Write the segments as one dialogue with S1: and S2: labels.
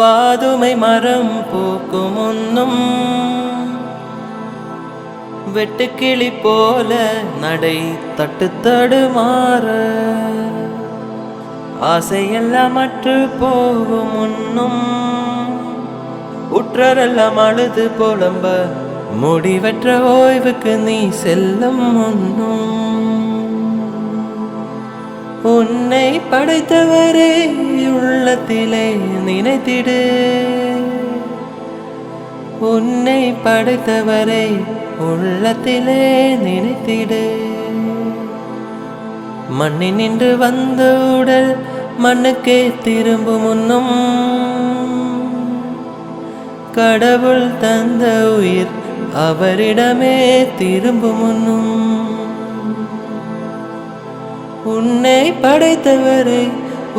S1: வாதுமை மரம் பூக்கும் முன்னும் வெட்டுக்கிளி போல நடை தட்டு தடுமாற ஆசையெல்லாம் மற்று போகும் முன்னும் உற்றரெல்லாம் அழுது புலம்ப முடிவற்ற ஓய்வுக்கு நீ செல்லும் முன்னும் உன்னை படைத்தவரே உள்ளத்திலே நினைத்திடு. உன்னை படைத்தவரை உள்ளத்திலே நினைத்திடு. மண்ணில் நின்று வந்த உடல் மண்ணுக்கே திரும்பும் முன்னும் கடவுள் தந்த உயிர் அவரிடமே திரும்பும் முன்னும் உன்னை படைத்தவரை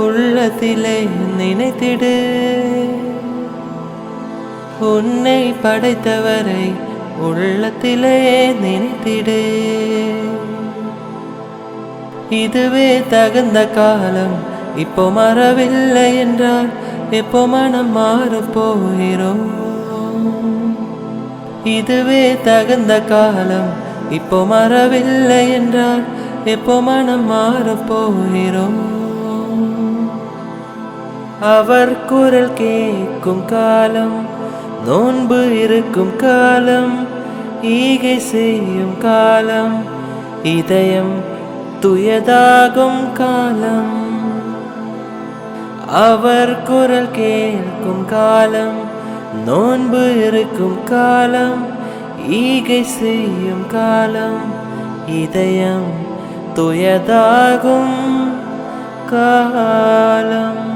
S1: உள்ளத்திலே நினைத்திடு. உன்னை படைத்தவரை உள்ளத்திலே நினைத்திடு. இதுவே தகுந்த காலம். இப்போ மறவில்லை என்றால் எப்போ மனம் மாறப் போகிறோம். இதுவே தகுந்த காலம். இப்போ மறவில்லை என்றால் எப்போ மனம் மாறப் போகிறோம். அவர் குரல் கேட்கும் காலம், நோன்பு இருக்கும் காலம், ஈகை செய்யும் காலம், இதயம் துயதாகும் காலம். அவர் குரல் கேட்கும் காலம், நோன்பு இருக்கும் காலம், ஈகை செய்யும் காலம், இதயம் துயதாகும் காலம்.